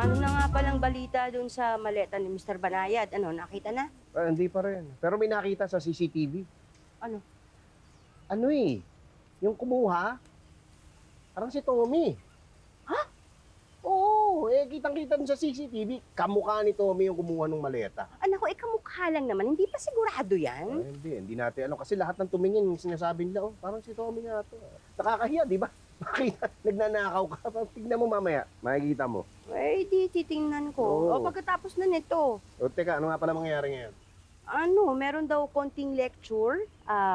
Ano na nga palang balita doon sa maleta ni Mr. Banayad? Ano, nakita na? Hindi pa rin. Pero may nakita sa CCTV. Ano? Ano eh, yung kumuha, parang si Tommy. Ha? Oo, kitang-kita dun sa CCTV, kamukha ni Tommy yung kumuha ng maleta. Anak ko, kamukha lang naman. Hindi pa sigurado yan? Hindi natin alam. Kasi lahat ng tumingin, sinasabi nila, parang si Tommy nga to. Nakakahiya, di ba? Makita, nagnanakaw ka. Tignan mo mamaya, makikita mo. Di titingnan ko. Oo. Pagkatapos na nito, Teka, ano nga pala mangyayari ngayon? meron daw konting lecture,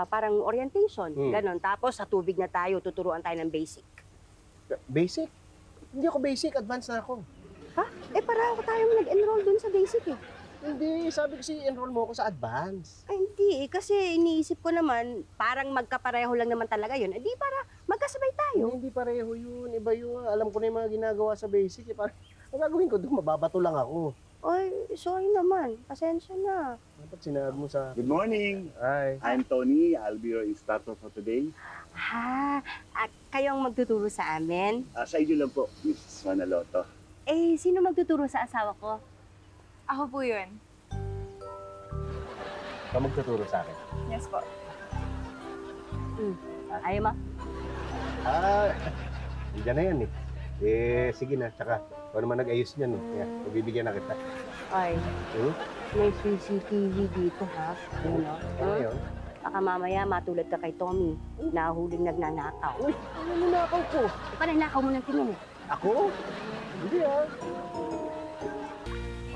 parang orientation, ganon. Tapos sa tubig na tayo, tuturuan tayo ng basic. Basic? Hindi ako basic, advanced na ako. Ha? Para ako tayong nag-enroll dun sa basic eh. Hindi, sabi ko enroll mo ako sa advance. Hindi kasi iniisip ko naman, parang magkapareho lang naman talaga yun. Di para magkasabay tayo. Hindi pareho yun, iba yun. Alam ko na yung mga ginagawa sa basic. Parang, ang gagawin ko doon, mababato lang ako. Sorry naman. Pasensya na. Dapat sinabi mo sa... Good morning. Hi. I'm Tony. I'll be your instructor for today. Kayong magtuturo sa amin? Sa inyo lang po, Mrs. Manaloto. Sino magtuturo sa asawa ko? Ako po yun. Ikaw magtuturo sa akin. Yes po. Ayaw mo? Diyan na yan eh. Sige na. Tsaka, kung naman nag-ayos niyan eh. Kaya, pabibigyan na kita. May CCTV dito ha. Ano yun? Baka mamaya matulad ka kay Tommy. Nahuling nagnanakaw. Uy, ano ninakaw ko? Pananakaw mo ng tingin eh. Ako? Hindi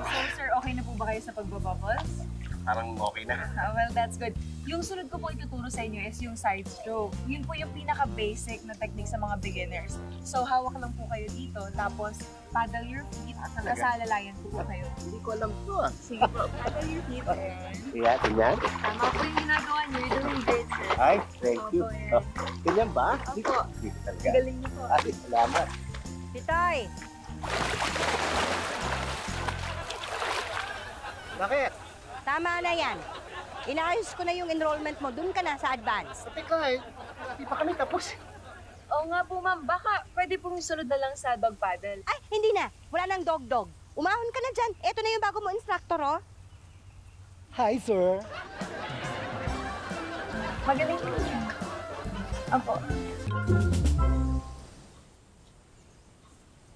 So, sir, okay na po ba kayo sa pagbabubbles? Parang okay na. Well, that's good. Yung sunod ko po ituturo sa inyo is yung side stroke. Yun po yung pinaka-basic na technique sa mga beginners. So, hawak lang po kayo dito, tapos paddle your feet, kasalalayan po kayo. Hindi ko alam to Sige po, paddle your feet. Yeah, tingnan. Tama po yung ginagawa niyo. You're doing great, sir. Ay, thank you. Opo, Ganyan ba? Opo. Dito talaga. Galing niyo po. Ay, salamat. Titoy! Bakit? Tama na yan. Inaayos ko na yung enrollment mo. Doon ka na sa advance. Teka hindi pa kami tapos. Oo nga po, ma'am. Baka pwede pong isunod na lang sa dog paddle. Ay, hindi na. Wala nang dog-dog. Umahon ka na dyan. Ito na yung bago mo instructor, oh. Hi, sir. Magaling po siya. Opo.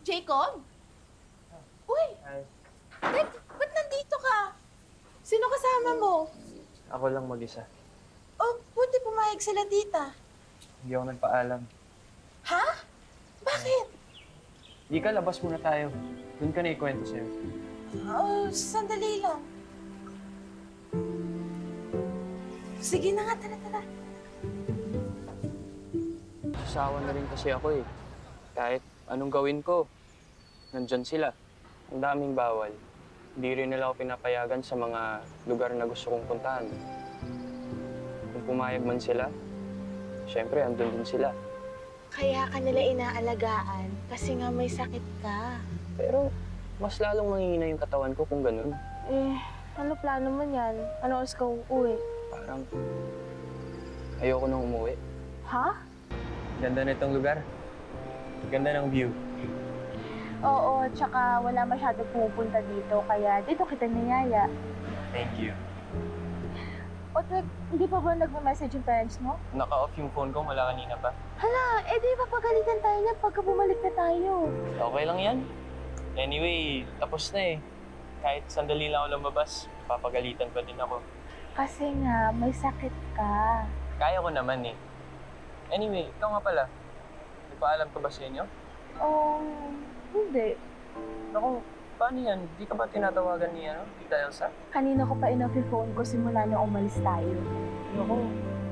Jacob? Uy! Ba't nandito ka? Sino kasama mo? Ako lang mag-isa. Oh, buti pumayag sila tita. Hindi ako nagpaalam. Ha? Bakit? Di ka, labas muna tayo. Doon ka na ikwento sa'yo. Oh, sandali lang. Sige na nga, tara. Sasawa na rin kasi ako eh. Kahit anong gawin ko, nandyan sila. Ang daming bawal. Hindi rin nila ako pinapayagan sa mga lugar na gusto kong puntahan. Kung pumayag man sila, syempre, andun din sila. Kaya ka nila inaalagaan kasi nga may sakit ka. Pero mas lalong mangihina yung katawan ko kung ganun. Ano plano mo yan? Ano oras ka uuwi? Parang ayoko nang umuwi. Ha? Ganda na itong lugar. Ganda ng view. Oo, tsaka wala masyadong pumupunta dito, kaya dito kita niyaya. Thank you. O, hindi pa ba nagme-message yung parents mo? Naka-off yung phone ko mula kanina pa. Hala, di papagalitan tayo niyan pagka bumalik na tayo. Okay lang yan. Anyway, tapos na eh. Kahit sandali lang ako lumabas, papagalitan pa din ako. Kasi nga, may sakit ka. Kaya ko naman eh. Anyway, ikaw nga pala. Nagpaalam ka ba sa inyo? Hindi. Naku, paano yan? Di ka ba tinatawagan ni Tita Elsa? Kanina ko pa inoff yung phone ko simula nung umalis tayo. Naku,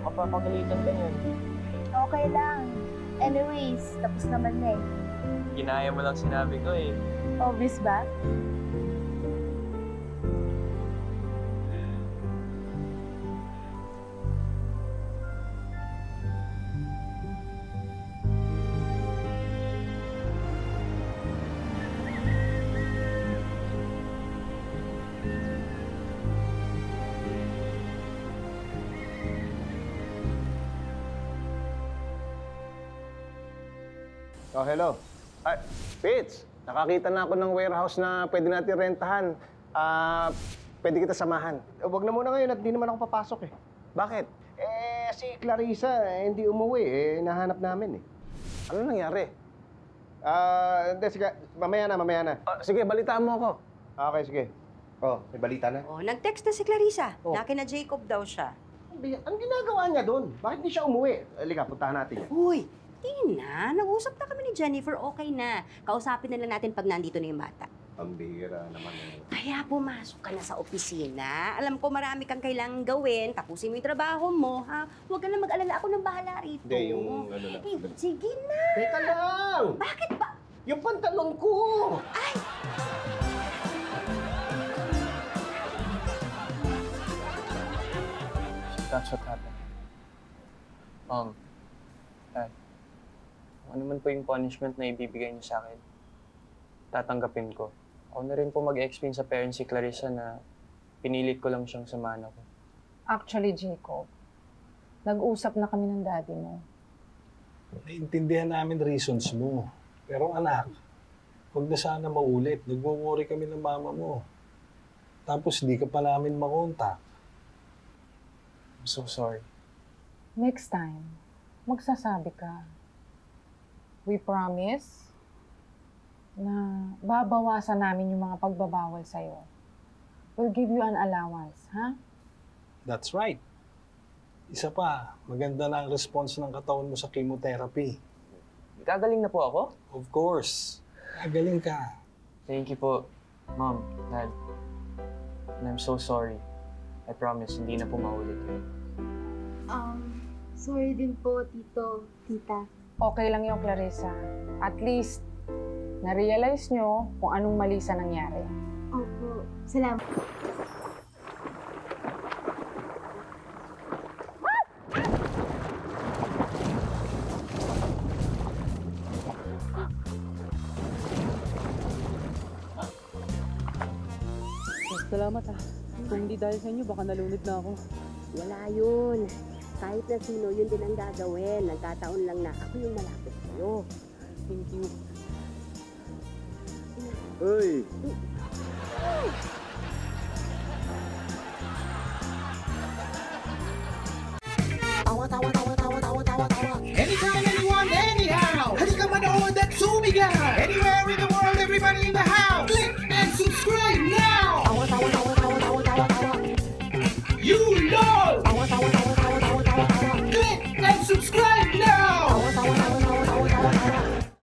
mapapagalitan ka yun. Okay lang. Anyways, tapos naman na eh. Ginaya mo lang sinabi ko eh. Obvious ba? Oh, hello. Ay, Fitz! Nakakita na ako ng warehouse na pwede natin rentahan. Pwede kita samahan. Huwag na muna ngayon at di naman ako papasok eh. Bakit? Si Clarissa, hindi umuwi. Nahanap namin eh. Ano nangyari? Hindi, sige. Mamaya na. Sige, balitaan mo ako. Okay, sige. Oh, may balita na. Oh, nag-text na si Clarissa. Oh. Na kina Jacob daw siya. Ang ginagawa niya doon? Bakit hindi siya umuwi? Halika, puntahan natin yan. Uy, di na. Nag-usap na kami ni Jennifer. Okay na. Kausapin na lang natin pag nandito na yung bata. Ang bihira naman. Kaya pumasok ka na sa opisina. Alam ko marami kang kailangang gawin. Tapusin mo yung trabaho mo, ha? Huwag ka na mag-alala. Ako nang bahala rito. Hindi, yung ano lang. Sige na. Teka lang! Bakit ba? Yung pantalon ko! That's what happened. Dad, ano man po yung punishment na ibibigay niyo sa akin, tatanggapin ko. Ako na rin po mag-explain sa parents si Clarissa na pinilit ko lang siyang samahan ako. Actually, Jacob, nag-usap na kami ng daddy mo. Naiintindihan namin reasons mo. Pero anak, huwag na sana maulit. Nagwo-worry kami ng mama mo. Tapos di ka pa namin makontak. I'm so sorry. Next time, magsasabi ka. We promise na babawasan namin yung mga pagbabawal sa'yo. We'll give you an allowance, ha? That's right. Isa pa, maganda na ang response ng katawan mo sa chemotherapy. Gagaling na po ako? Of course. Gagaling ka. Thank you po, Mom, Dad. And I'm so sorry. I promise, hindi na po maulit yun. Sorry din po, Tito, Tita. Okay lang yung Clarissa. At least, na-realize nyo kung anong mali sa nangyari. Opo, salamat. Salamat ha. Kung hindi dahil sa inyo, baka nalunod na ako. Wala yun. Kahit na sino, yun din ang gagawin. Nagkataon lang na ako yung malapit sa'yo. Thank you. Uy! Anytime, anyone, anyhow. Halika manood at sumigaw. Anywhere in the world, everybody in the house. Click and subscribe now. You know. Click and subscribe now.